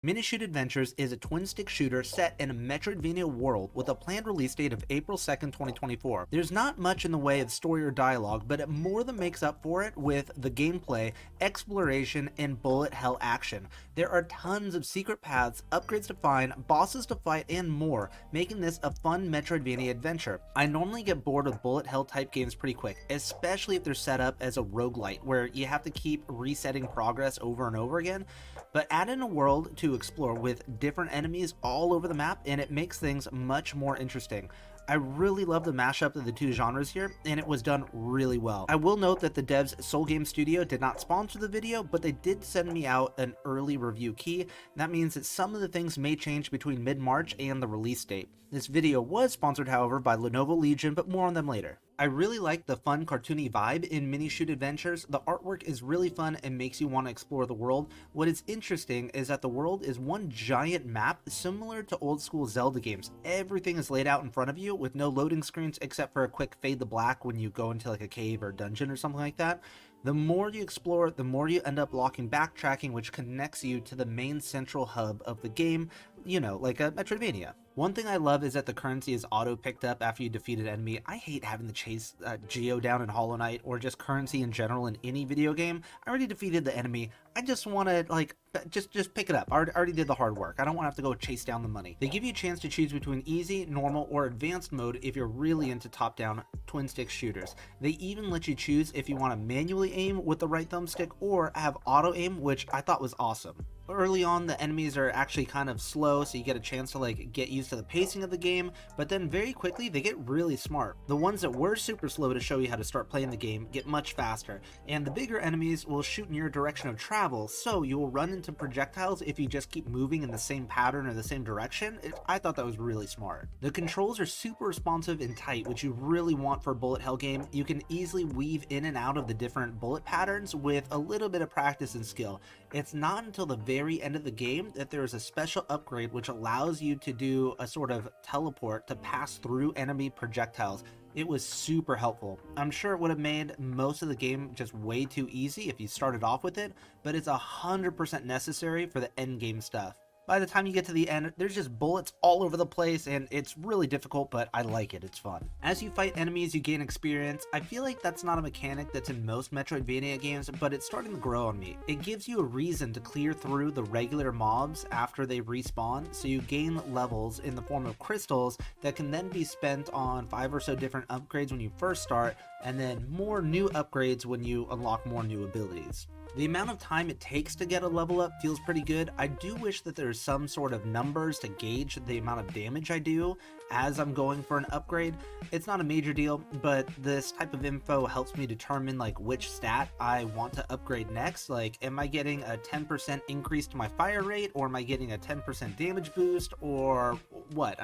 Minishoot Adventures is a twin-stick shooter set in a Metroidvania world with a planned release date of April 2nd, 2024. There's not much in the way of story or dialogue, but it more than makes up for it with the gameplay, exploration, and bullet hell action. There are tons of secret paths, upgrades to find, bosses to fight, and more, making this a fun Metroidvania adventure. I normally get bored with bullet hell type games pretty quick, especially if they're set up as a roguelite, where you have to keep resetting progress over and over again, but add in a world to explore with different enemies all over the map, and it makes things much more interesting. I really love the mashup of the two genres here, and it was done really well. I will note that the devs Soul Game Studio did not sponsor the video, but they did send me out an early review key. That means that some of the things may change between mid-March and the release date. This video was sponsored, however, by Lenovo Legion, but more on them later. I really like the fun cartoony vibe in Minishoot Adventures. The artwork is really fun and makes you want to explore the world. What is interesting is that the world is one giant map similar to old school Zelda games. Everything is laid out in front of you with no loading screens except for a quick fade to black when you go into like a cave or dungeon or something like that. The more you explore, the more you end up locking backtracking, which connects you to the main central hub of the game, you know, like a Metroidvania. One thing I love is that the currency is auto-picked up after you defeat an enemy. I hate having to chase Geo down in Hollow Knight, or just currency in general in any video game. I already defeated the enemy. I just want to, like, just pick it up. I already did the hard work. I don't want to have to go chase down the money. They give you a chance to choose between easy, normal, or advanced mode if you're really into top-down twin-stick shooters. They even let you choose if you want to manually aim with the right thumbstick or have auto-aim, which I thought was awesome. Early on, the enemies are actually kind of slow, so you get a chance to like get used to the pacing of the game, but then very quickly they get really smart. The ones that were super slow to show you how to start playing the game get much faster, and the bigger enemies will shoot in your direction of travel, so you will run into projectiles if you just keep moving in the same pattern or the same direction. I thought that was really smart. The controls are super responsive and tight, which you really want for a bullet hell game. You can easily weave in and out of the different bullet patterns with a little bit of practice and skill. It's not until the very end of the game that there is a special upgrade which allows you to do a sort of teleport to pass through enemy projectiles. It was super helpful. I'm sure it would have made most of the game just way too easy if you started off with it, but it's 100% necessary for the end game stuff. By the time you get to the end, there's just bullets all over the place, and it's really difficult, but I like it. It's fun. As you fight enemies, you gain experience. I feel like that's not a mechanic that's in most Metroidvania games, but it's starting to grow on me. It gives you a reason to clear through the regular mobs after they respawn, so you gain levels in the form of crystals that can then be spent on 5 or so different upgrades when you first start, and then more new upgrades when you unlock more new abilities. The amount of time it takes to get a level up feels pretty good. I do wish that there's some sort of numbers to gauge the amount of damage I do as I'm going for an upgrade. It's not a major deal, but this type of info helps me determine like which stat I want to upgrade next. Like, am I getting a 10% increase to my fire rate, or am I getting a 10% damage boost, or what?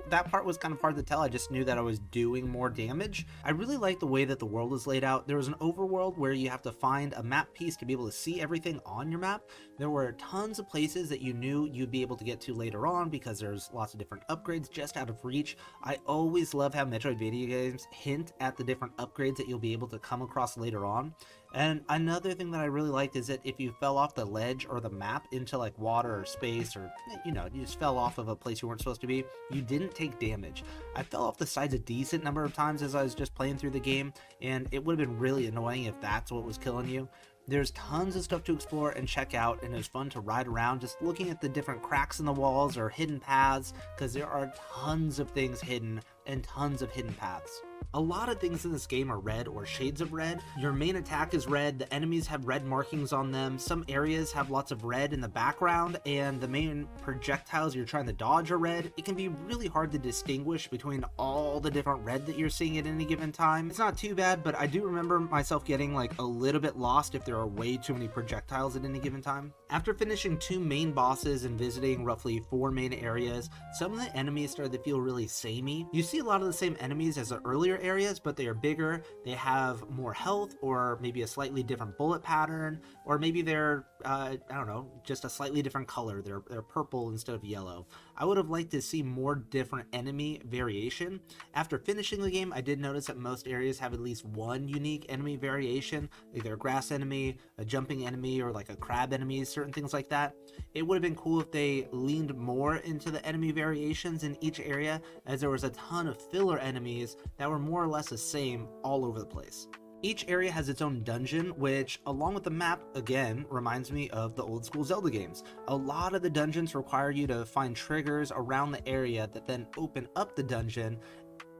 That part was kind of hard to tell. I just knew that I was doing more damage. I really like the way that the world is laid out. There was an overworld where you have to find a map piece to be able to see everything on your map. There were tons of places that you knew you'd be able to get to later on because there's lots of different upgrades just out of reach. I always love how Metroidvania games hint at the different upgrades that you'll be able to come across later on. And another thing that I really liked is that if you fell off the ledge or the map into like water or space, or you know, you just fell off of a place you weren't supposed to be, you didn't take damage. I fell off the sides a decent number of times as I was just playing through the game, and it would have been really annoying if that's what was killing you. There's tons of stuff to explore and check out, and it was fun to ride around just looking at the different cracks in the walls or hidden paths, because there are tons of things hidden and tons of hidden paths. A lot of things in this game are red or shades of red. Your main attack is red, the enemies have red markings on them, some areas have lots of red in the background, and the main projectiles you're trying to dodge are red. It can be really hard to distinguish between all the different red that you're seeing at any given time. It's not too bad, but I do remember myself getting like a little bit lost if there are way too many projectiles at any given time. After finishing 2 main bosses and visiting roughly 4 main areas, some of the enemies started to feel really samey. You see a lot of the same enemies as the earlier areas, but they are bigger, they have more health, or maybe a slightly different bullet pattern, or maybe they're I don't know, just a slightly different color. They're purple instead of yellow. I would have liked to see more different enemy variation. After finishing the game, I did notice that most areas have at least one unique enemy variation, either a grass enemy, a jumping enemy, or like a crab enemy, certain things like that. It would have been cool if they leaned more into the enemy variations in each area, as there was a ton of filler enemies that were more or less the same all over the place. Each area has its own dungeon, which, along with the map, again, reminds me of the old school Zelda games. A lot of the dungeons require you to find triggers around the area that then open up the dungeon.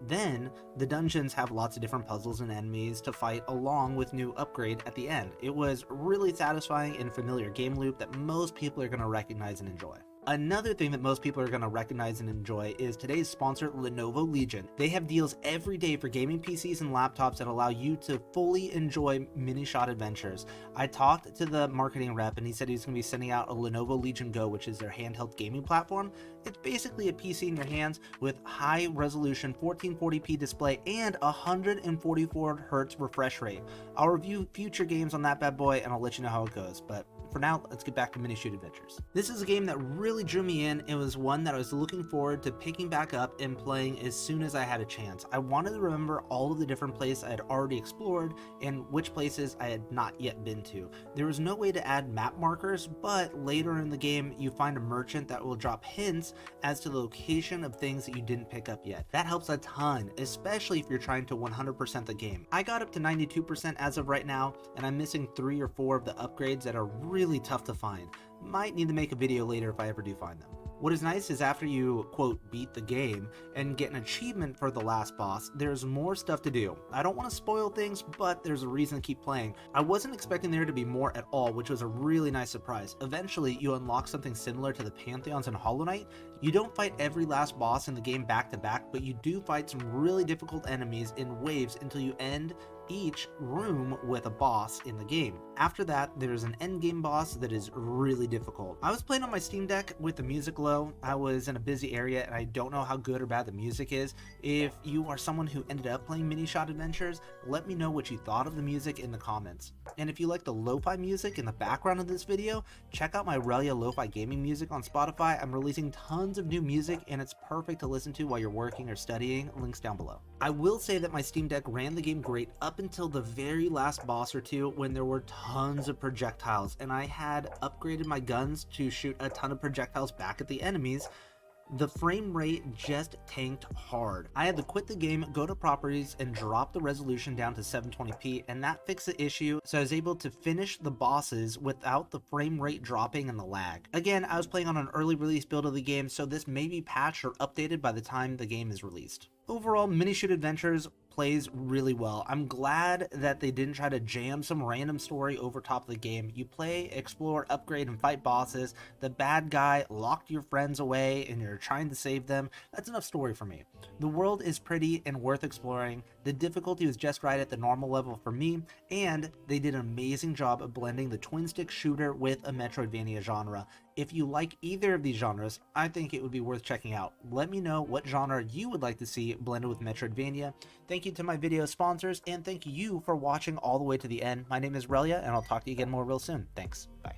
Then, the dungeons have lots of different puzzles and enemies to fight along with new upgrade at the end. It was really satisfying and familiar game loop that most people are going to recognize and enjoy. Another thing that most people are going to recognize and enjoy is today's sponsor, Lenovo Legion. They have deals every day for gaming PCs and laptops that allow you to fully enjoy Minishoot Adventures. I talked to the marketing rep and he said he's going to be sending out a Lenovo Legion Go, which is their handheld gaming platform. It's basically a PC in your hands with high resolution 1440p display and 144 Hz refresh rate. I'll review future games on that bad boy and I'll let you know how it goes, but for now, let's get back to Minishoot Adventures. This is a game that really drew me in. It was one that I was looking forward to picking back up and playing as soon as I had a chance. I wanted to remember all of the different places I had already explored and which places I had not yet been to. There was no way to add map markers, but later in the game, you find a merchant that will drop hints as to the location of things that you didn't pick up yet. That helps a ton, especially if you're trying to 100% the game. I got up to 92% as of right now, and I'm missing 3 or 4 of the upgrades that are really tough to find. Might need to make a video later if I ever do find them. What is nice is after you, quote, beat the game and get an achievement for the last boss, there's more stuff to do. I don't want to spoil things, but there's a reason to keep playing. I wasn't expecting there to be more at all, which was a really nice surprise. Eventually, you unlock something similar to the Pantheons in Hollow Knight. You don't fight every last boss in the game back to back, but you do fight some really difficult enemies in waves until you end each room with a boss in the game. After that, there's an end game boss that is really difficult. I was playing on my Steam Deck with the music low. I was in a busy area and I don't know how good or bad the music is. If you are someone who ended up playing Minishoot Adventures, let me know what you thought of the music in the comments. And if you like the lo-fi music in the background of this video, check out my Relyea lo-fi gaming music on Spotify. I'm releasing tons of new music and it's perfect to listen to while you're working or studying. Links down below. I will say that my Steam Deck ran the game great up until the very last boss or two when there were tons of projectiles and I had upgraded my guns to shoot a ton of projectiles back at the enemies. The frame rate just tanked hard. I had to quit the game, go to properties, and drop the resolution down to 720p, and that fixed the issue, so I was able to finish the bosses without the frame rate dropping and the lag. Again, I was playing on an early release build of the game, so this may be patched or updated by the time the game is released. Overall, Minishoot Adventures plays really well. I'm glad that they didn't try to jam some random story over top of the game. You play, explore, upgrade, and fight bosses. The bad guy locked your friends away and you're trying to save them. That's enough story for me. The world is pretty and worth exploring. The difficulty was just right at the normal level for me, and they did an amazing job of blending the twin stick shooter with a Metroidvania genre. If you like either of these genres, I think it would be worth checking out. Let me know what genre you would like to see blended with Metroidvania. Thank you to my video sponsors, and thank you for watching all the way to the end. My name is Relyea, and I'll talk to you again more real soon. Thanks. Bye.